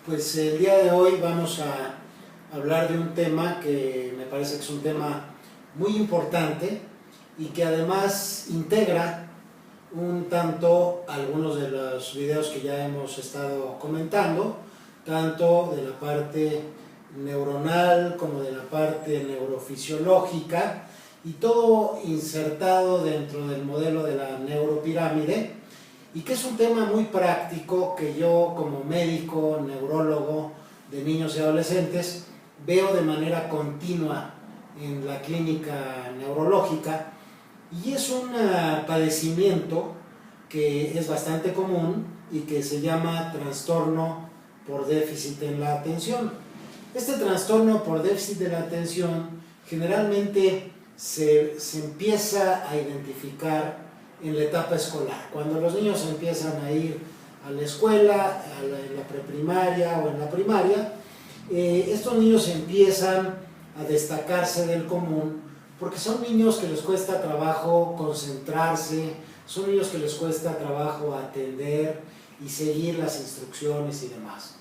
Pues el día de hoy vamos a hablar de un tema que me parece que es un tema muy importante y que además integra un tanto algunos de los videos que ya hemos estado comentando, tanto de la parte neuronal como de la parte neurofisiológica, y todo insertado dentro del modelo de la neuropirámide, y que es un tema muy práctico que yo como médico, neurólogo de niños y adolescentes veo de manera continua en la clínica neurológica, y es un padecimiento que es bastante común y que se llama trastorno por déficit en la atención. Este trastorno por déficit de la atención generalmente se empieza a identificar en la etapa escolar, cuando los niños empiezan a ir a la escuela, en la preprimaria o en la primaria. Estos niños empiezan a destacarse del común porque son niños que les cuesta trabajo concentrarse, son niños que les cuesta trabajo atender y seguir las instrucciones y demás.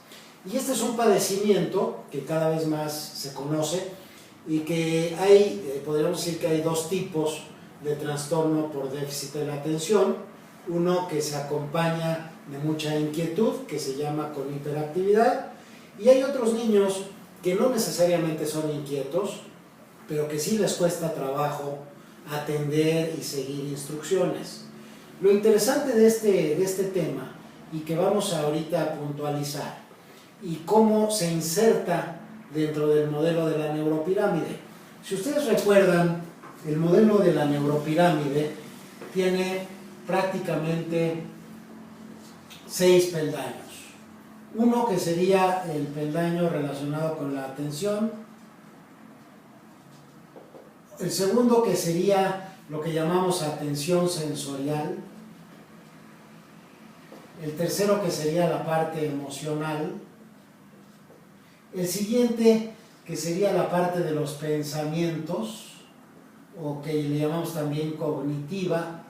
Y este es un padecimiento que cada vez más se conoce y que hay, podríamos decir que hay dos tipos de trastorno por déficit de la atención. Uno que se acompaña de mucha inquietud, que se llama con hiperactividad, y hay otros niños que no necesariamente son inquietos, pero que sí les cuesta trabajo atender y seguir instrucciones. Lo interesante de este tema, y que vamos ahorita a puntualizar, y cómo se inserta dentro del modelo de la neuropirámide. Si ustedes recuerdan, el modelo de la neuropirámide tiene prácticamente 6 peldaños. Uno que sería el peldaño relacionado con la atención. El segundo que sería lo que llamamos atención sensorial. El tercero que sería la parte emocional. El siguiente que sería la parte de los pensamientos, o que le llamamos también cognitiva,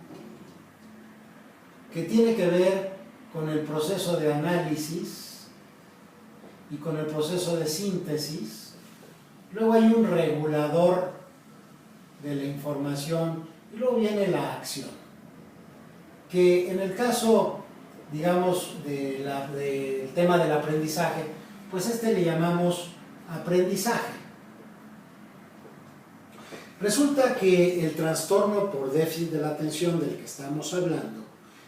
que tiene que ver con el proceso de análisis y con el proceso de síntesis. Luego hay un regulador de la información y luego viene la acción, que en el caso, digamos, del tema del aprendizaje, pues le llamamos aprendizaje. Resulta que el trastorno por déficit de la atención del que estamos hablando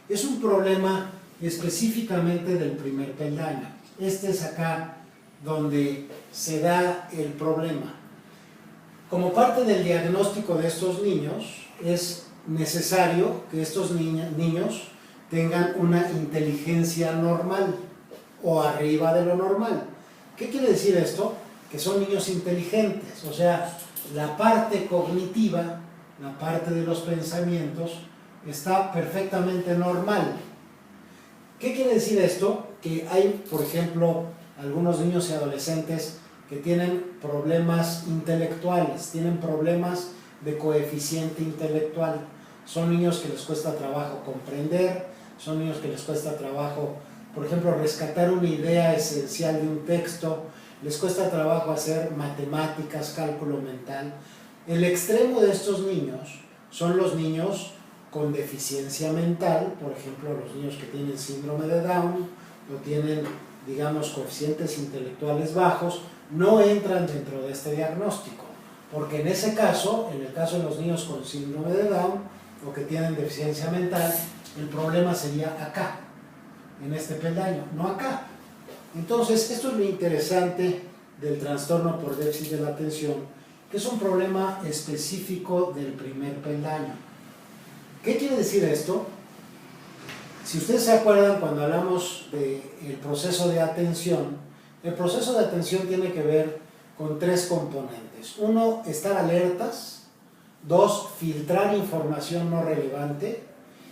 es un problema específicamente del primer peldaño. Este es acá donde se da el problema. Como parte del diagnóstico de estos niños, es necesario que estos niños tengan una inteligencia normal o arriba de lo normal. ¿Qué quiere decir esto? Que son niños inteligentes, o sea, la parte cognitiva, la parte de los pensamientos, está perfectamente normal. ¿Qué quiere decir esto? Que hay, por ejemplo, algunos niños y adolescentes que tienen problemas intelectuales, tienen problemas de coeficiente intelectual. Son niños que les cuesta trabajo comprender, son niños que les cuesta trabajo, por ejemplo, rescatar una idea esencial de un texto, les cuesta trabajo hacer matemáticas, cálculo mental. El extremo de estos niños son los niños con deficiencia mental, por ejemplo, los niños que tienen síndrome de Down o tienen, digamos, coeficientes intelectuales bajos, no entran dentro de este diagnóstico, porque en ese caso, en el caso de los niños con síndrome de Down o que tienen deficiencia mental, el problema sería acá, en este peldaño, no acá. Entonces, esto es lo interesante del trastorno por déficit de la atención, que es un problema específico del primer peldaño. ¿Qué quiere decir esto? Si ustedes se acuerdan, cuando hablamos del proceso de atención, el proceso de atención tiene que ver con 3 componentes. 1, estar alertas. 2, filtrar información no relevante.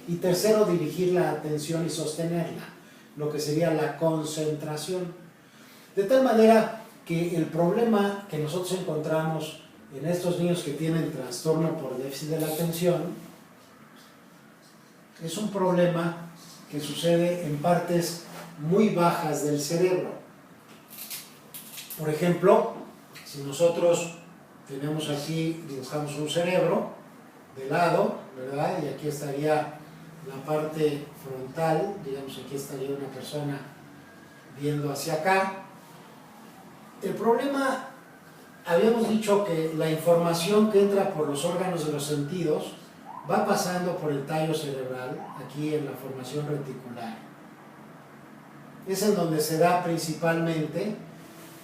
Y 3, dirigir la atención y sostenerla, lo que sería la concentración. De tal manera que el problema que nosotros encontramos en estos niños que tienen trastorno por déficit de la atención es un problema que sucede en partes muy bajas del cerebro. Por ejemplo, si nosotros tenemos aquí, dibujamos un cerebro de lado, ¿verdad? Y aquí estaría la parte frontal, digamos aquí estaría una persona viendo hacia acá. El problema, habíamos dicho que la información que entra por los órganos de los sentidos va pasando por el tallo cerebral, aquí en la formación reticular. Es en donde se da principalmente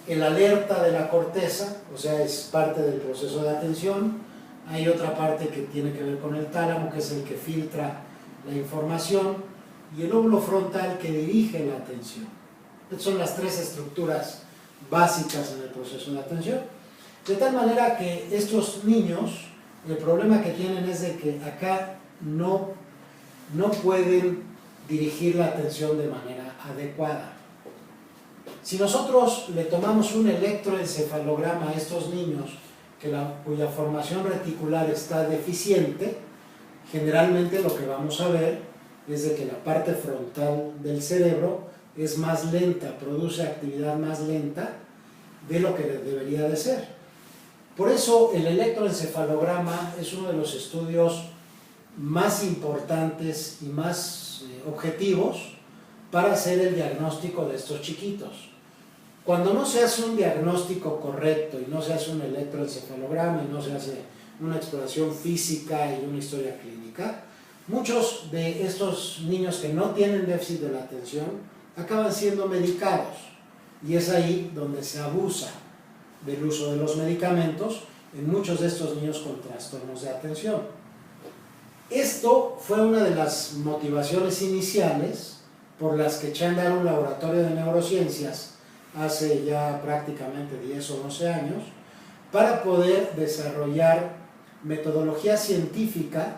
el alerta de la corteza, o sea, es parte del proceso de atención. Hay otra parte que tiene que ver con el tálamo, que es el que filtra la información, y el lóbulo frontal que dirige la atención. Estas son las tres estructuras básicas en el proceso de atención. De tal manera que estos niños, el problema que tienen es de que acá no pueden dirigir la atención de manera adecuada. Si nosotros le tomamos un electroencefalograma a estos niños cuya formación reticular está deficiente, generalmente lo que vamos a ver es de que la parte frontal del cerebro es más lenta, produce actividad más lenta de lo que debería de ser. Por eso el electroencefalograma es uno de los estudios más importantes y más objetivos para hacer el diagnóstico de estos chiquitos. Cuando no se hace un diagnóstico correcto y no se hace un electroencefalograma y no se hace una exploración física y una historia clínica, muchos de estos niños que no tienen déficit de la atención acaban siendo medicados, y es ahí donde se abusa del uso de los medicamentos en muchos de estos niños con trastornos de atención. Esto fue una de las motivaciones iniciales por las que echó a andar un laboratorio de neurociencias hace ya prácticamente 10 o 12 años, para poder desarrollar metodología científica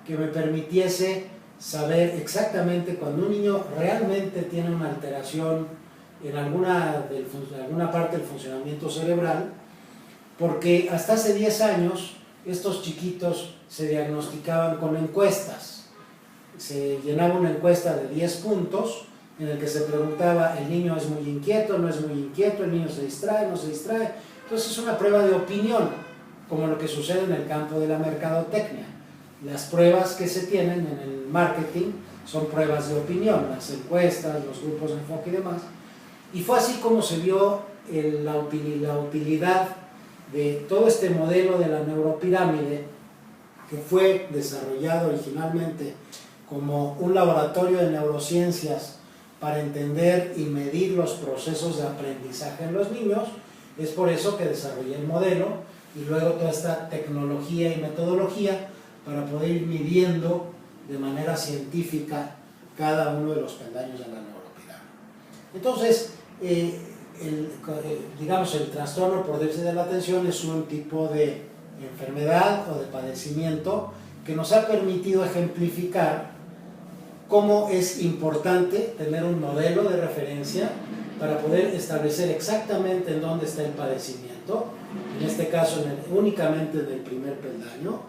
que me permitiese saber exactamente cuando un niño realmente tiene una alteración en alguna parte del funcionamiento cerebral, porque hasta hace 10 años estos chiquitos se diagnosticaban con encuestas. Se llenaba una encuesta de 10 puntos en el que se preguntaba, el niño es muy inquieto, no es muy inquieto, el niño se distrae, no se distrae. Entonces es una prueba de opinión, como lo que sucede en el campo de la mercadotecnia. Las pruebas que se tienen en el marketing son pruebas de opinión, las encuestas, los grupos de enfoque y demás. Y fue así como se vio la utilidad de todo este modelo de la neuropirámide, que fue desarrollado originalmente como un laboratorio de neurociencias para entender y medir los procesos de aprendizaje en los niños. Es por eso que desarrollé el modelo y luego toda esta tecnología y metodología para poder ir midiendo de manera científica cada uno de los peldaños de la neuropirámide. Entonces, digamos, el trastorno por déficit de la atención es un tipo de enfermedad o de padecimiento que nos ha permitido ejemplificar cómo es importante tener un modelo de referencia para poder establecer exactamente en dónde está el padecimiento, en este caso únicamente en el primer peldaño,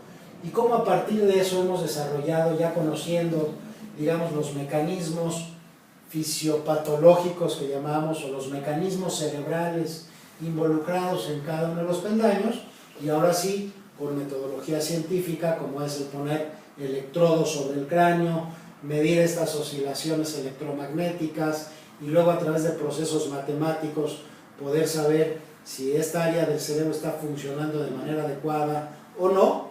y cómo a partir de eso hemos desarrollado, ya conociendo, digamos, los mecanismos fisiopatológicos que llamamos, o los mecanismos cerebrales involucrados en cada uno de los peldaños, y ahora sí, por metodología científica, como es el poner electrodos sobre el cráneo, medir estas oscilaciones electromagnéticas, y luego a través de procesos matemáticos poder saber si esta área del cerebro está funcionando de manera adecuada o no,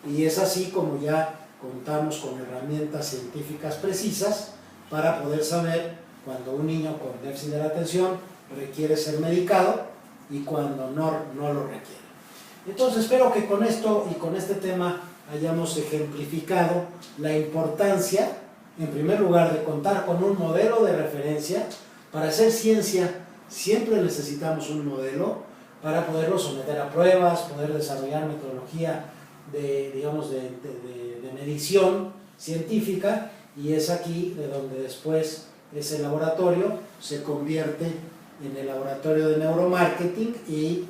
y es así como ya contamos con herramientas científicas precisas para poder saber cuando un niño con déficit de la atención requiere ser medicado y cuando no lo requiere. Entonces espero que con esto y con este tema hayamos ejemplificado la importancia, en primer lugar, de contar con un modelo de referencia. Para hacer ciencia siempre necesitamos un modelo para poderlo someter a pruebas, poder desarrollar metodología de medición científica, y es aquí de donde después ese laboratorio se convierte en el laboratorio de neuromarketing y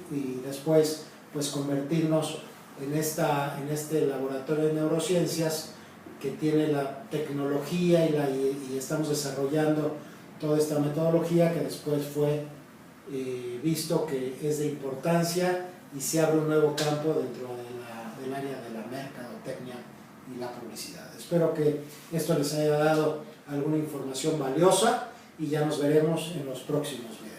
después pues convertirnos en este laboratorio de neurociencias que tiene la tecnología y estamos desarrollando toda esta metodología que después fue visto que es de importancia y se abre un nuevo campo dentro del área de la mercadotecnia y la publicidad. Espero que esto les haya dado alguna información valiosa y ya nos veremos en los próximos videos.